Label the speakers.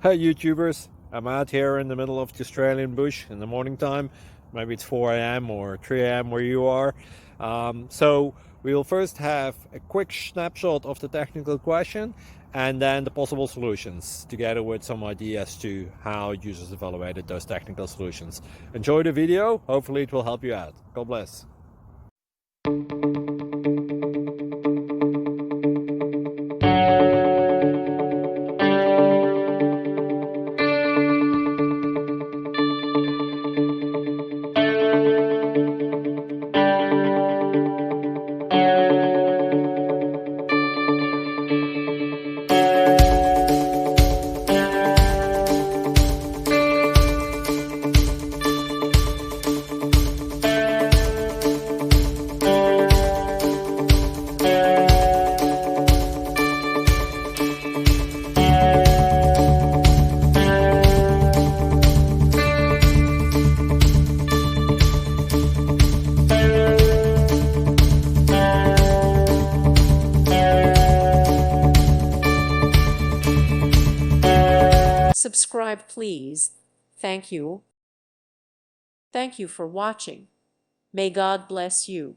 Speaker 1: Hey YouTubers, I'm out here in the middle of the Australian bush in the morning time. Maybe it's 4 a.m. or 3 a.m. where you are. So we'll first have a quick snapshot of the technical question and then the possible solutions, together with some ideas to how users evaluated those technical solutions. Enjoy the video, hopefully it will help you out. God bless.
Speaker 2: Subscribe, please. Thank you. Thank you for watching. May God bless you.